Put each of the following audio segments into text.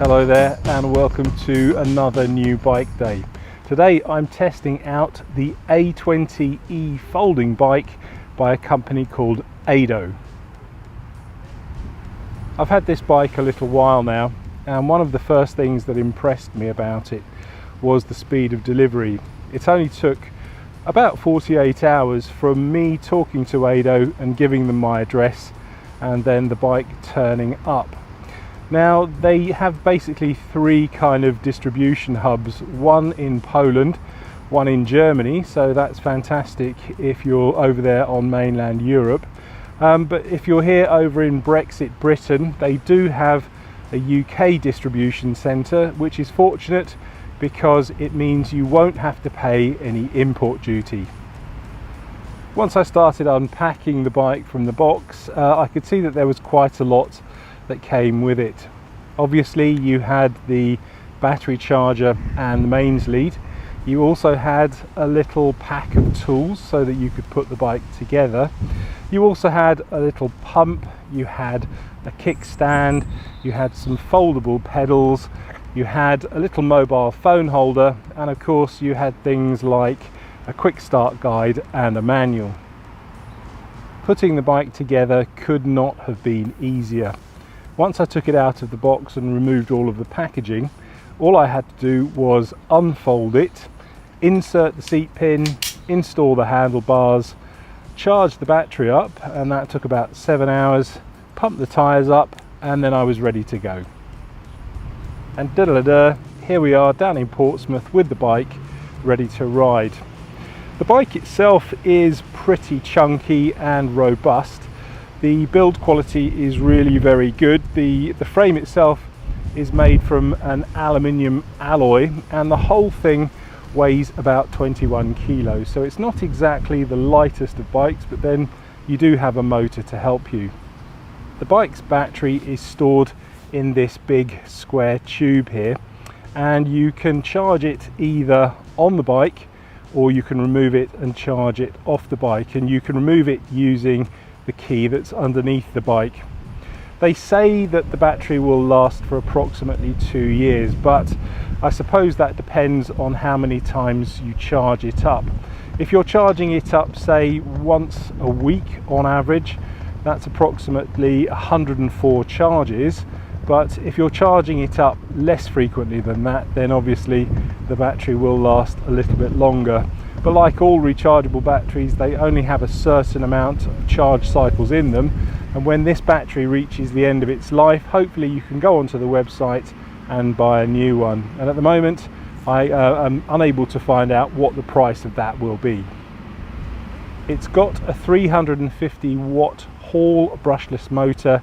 Hello there and welcome to another new bike day. Today I'm testing out the A20E folding bike by a company called ADO. I've had this bike a little while now, and one of the first things that impressed me about it was the speed of delivery. It only took about 48 hours from me talking to ADO and giving them my address and then the bike turning up. Now they have basically three kind of distribution hubs, one in Poland, one in Germany, so that's fantastic if you're over there on mainland Europe. But if you're here over in Brexit Britain, they do have a UK distribution centre, which is fortunate because it means you won't have to pay any import duty. Once I started unpacking the bike from the box, I could see that there was quite a lot that came with it. Obviously you had the battery charger and the mains lead. You also had a little pack of tools so that you could put the bike together. You also had a little pump, you had a kickstand, you had some foldable pedals, you had a little mobile phone holder, and of course you had things like a quick start guide and a manual. Putting the bike together could not have been easier. Once I took it out of the box and removed all of the packaging, all I had to do was unfold it, insert the seat pin, install the handlebars, charge the battery up, and that took about 7 hours, pump the tyres up, and then I was ready to go. And here we are down in Portsmouth with the bike ready to ride. The bike itself is pretty chunky and robust. The build quality is really very good. The frame itself is made from an aluminium alloy, and the whole thing weighs about 21 kilos. So it's not exactly the lightest of bikes, but then you do have a motor to help you. The bike's battery is stored in this big square tube here, and you can charge it either on the bike or you can remove it and charge it off the bike, and you can remove it using the key that's underneath the bike. They say that the battery will last for approximately 2 years, but I suppose that depends on how many times you charge it up. If you're charging it up, say once a week on average, that's approximately 104 charges. But if you're charging it up less frequently than that, then obviously the battery will last a little bit longer. But like all rechargeable batteries, they only have a certain amount of charge cycles in them, and when this battery reaches the end of its life, hopefully you can go onto the website and buy a new one. And at the moment I am unable to find out what the price of that will be. It's got a 350 watt Hall brushless motor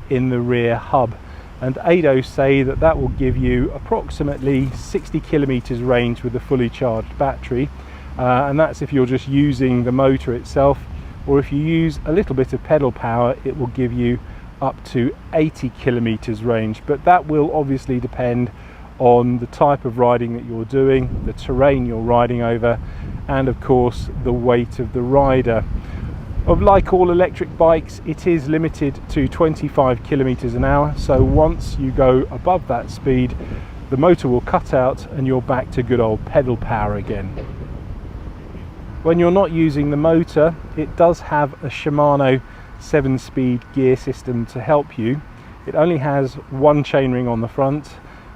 in the rear hub, and ADO say that that will give you approximately 60 kilometers range with a fully charged battery. And that's if you're just using the motor itself, or if you use a little bit of pedal power, it will give you up to 80 kilometers range. But that will obviously depend on the type of riding that you're doing, the terrain you're riding over, and of course the weight of the rider. Like all electric bikes, it is limited to 25 kilometers an hour, so once you go above that speed, the motor will cut out and you're back to good old pedal power again. When you're not using the motor, it does have a Shimano 7-speed gear system to help you. It only has one chainring on the front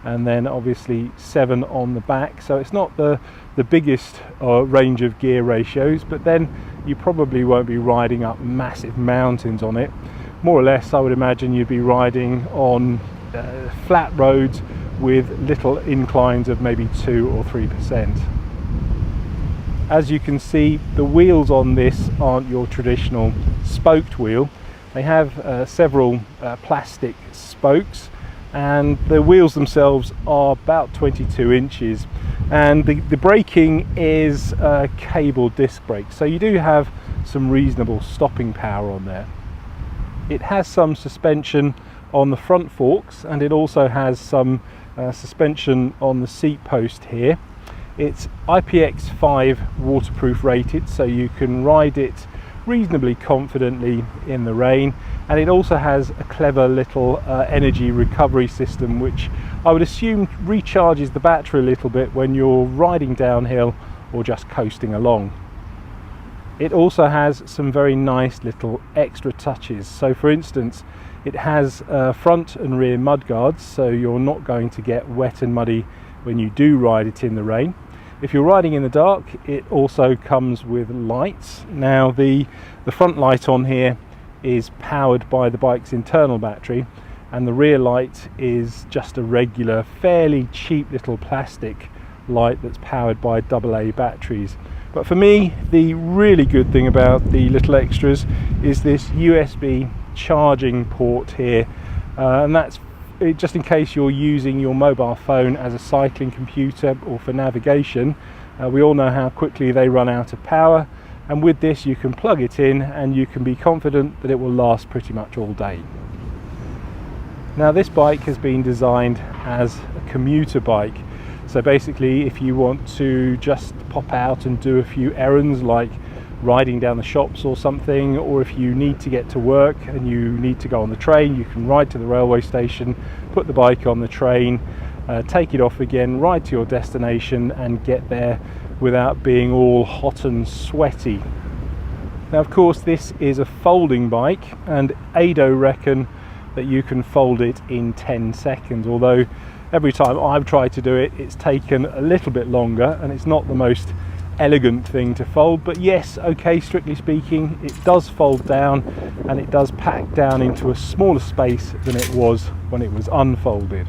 and then obviously 7 on the back, so it's not the biggest range of gear ratios, but then you probably won't be riding up massive mountains on it. More or less I would imagine you'd be riding on flat roads with little inclines of maybe 2 or 3%. As you can see, the wheels on this aren't your traditional spoked wheel. They have several plastic spokes, and the wheels themselves are about 22 inches, and the braking is cable disc brakes, so you do have some reasonable stopping power on there. It has some suspension on the front forks, and it also has some suspension on the seat post here. It's IPX5 waterproof rated, so you can ride it reasonably confidently in the rain. And it also has a clever little energy recovery system, which I would assume recharges the battery a little bit when you're riding downhill or just coasting along. It also has some very nice little extra touches. So for instance, it has front and rear mudguards, so you're not going to get wet and muddy when you do ride it in the rain. If you're riding in the dark, it also comes with lights. Now the front light on here is powered by the bike's internal battery, and the rear light is just a regular, fairly cheap little plastic light that's powered by AA batteries. But for me, the really good thing about the little extras is this USB charging port here, and that's just in case you're using your mobile phone as a cycling computer or for navigation. We all know how quickly they run out of power, and with this you can plug it in and you can be confident that it will last pretty much all day. Now this bike has been designed as a commuter bike. So basically, if you want to just pop out and do a few errands like riding down the shops or something, or if you need to get to work and you need to go on the train, you can ride to the railway station, put the bike on the train, take it off again, ride to your destination and get there without being all hot and sweaty. Now of course this is a folding bike, and ADO reckon that you can fold it in 10 seconds, although every time I've tried to do it, it's taken a little bit longer, and it's not the most elegant thing to fold. But yes, okay, strictly speaking, it does fold down, and it does pack down into a smaller space than it was when it was unfolded.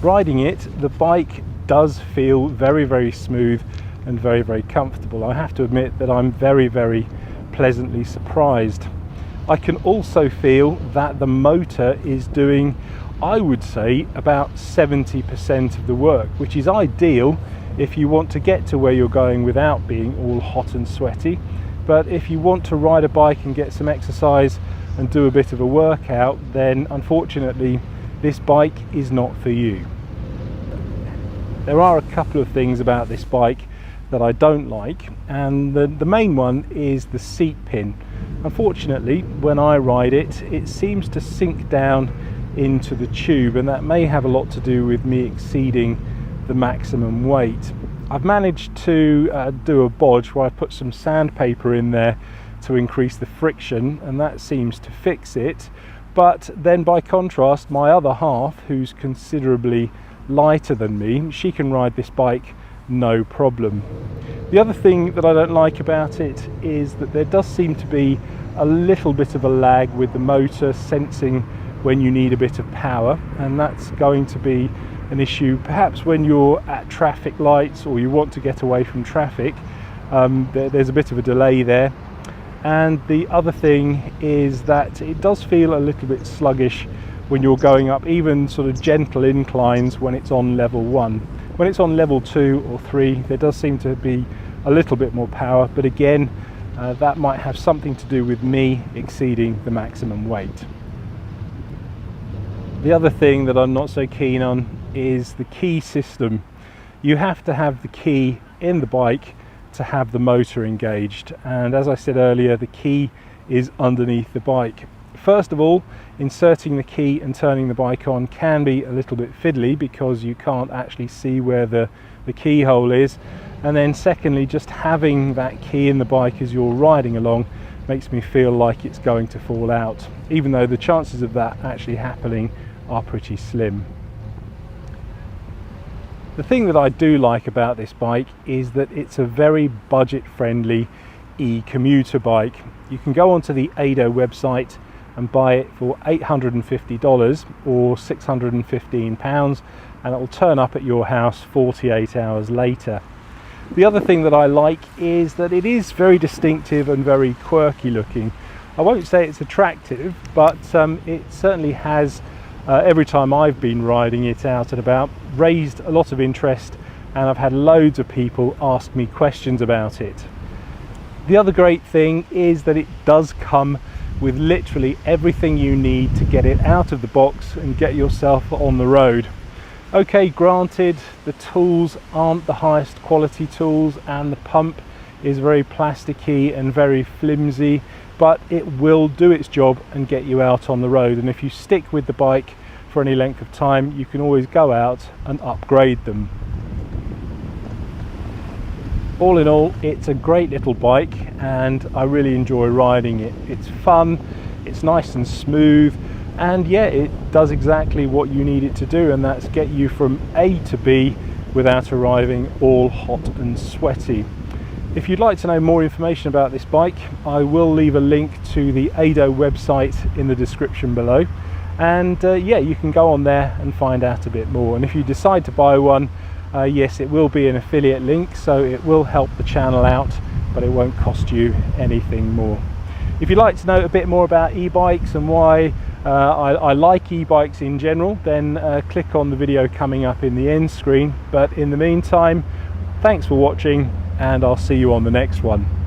Riding it, the bike does feel very, very smooth and very, very comfortable. I have to admit that I'm very, very pleasantly surprised. I can also feel that the motor is doing, I would say, about 70% of the work, which is ideal if you want to get to where you're going without being all hot and sweaty. But if you want to ride a bike and get some exercise and do a bit of a workout, then unfortunately this bike is not for you. There are a couple of things about this bike that I don't like, and the main one is the seat pin. Unfortunately, when I ride it, it seems to sink down into the tube, and that may have a lot to do with me exceeding the maximum weight. I've managed to do a bodge where I put some sandpaper in there to increase the friction, and that seems to fix it. But then by contrast, my other half, who's considerably lighter than me, she can ride this bike no problem. The other thing that I don't like about it is that there does seem to be a little bit of a lag with the motor sensing when you need a bit of power, and that's going to be an issue perhaps when you're at traffic lights or you want to get away from traffic. There's a bit of a delay there. And the other thing is that it does feel a little bit sluggish when you're going up even sort of gentle inclines when it's on level 1. When it's on level 2 or 3, there does seem to be a little bit more power, but again, that might have something to do with me exceeding the maximum weight. The other thing that I'm not so keen on is the key system. You have to have the key in the bike to have the motor engaged, and as I said earlier, the key is underneath the bike. First of all, inserting the key and turning the bike on can be a little bit fiddly because you can't actually see where the keyhole is, and then secondly, just having that key in the bike as you're riding along makes me feel like it's going to fall out, even though the chances of that actually happening are pretty slim. The thing that I do like about this bike is that it's a very budget-friendly e-commuter bike. You can go onto the ADO website and buy it for $850 or £615, and it will turn up at your house 48 hours later. The other thing that I like is that it is very distinctive and very quirky looking. I won't say it's attractive, but it certainly has, every time I've been riding it out and about, raised a lot of interest, and I've had loads of people ask me questions about it. The other great thing is that it does come with literally everything you need to get it out of the box and get yourself on the road. Okay, granted, the tools aren't the highest quality tools, and the pump is very plasticky and very flimsy, but it will do its job and get you out on the road. And if you stick with the bike for any length of time, you can always go out and upgrade them. All in all, it's a great little bike and I really enjoy riding it. It's fun, it's nice and smooth, and yeah, it does exactly what you need it to do, and that's get you from A to B without arriving all hot and sweaty. If you'd like to know more information about this bike, I will leave a link to the ADO website in the description below, and yeah, you can go on there and find out a bit more. And if you decide to buy one, yes, it will be an affiliate link, so it will help the channel out, but it won't cost you anything more. If you'd like to know a bit more about e-bikes and why I like e-bikes in general, then click on the video coming up in the end screen. But in the meantime, thanks for watching, and I'll see you on the next one.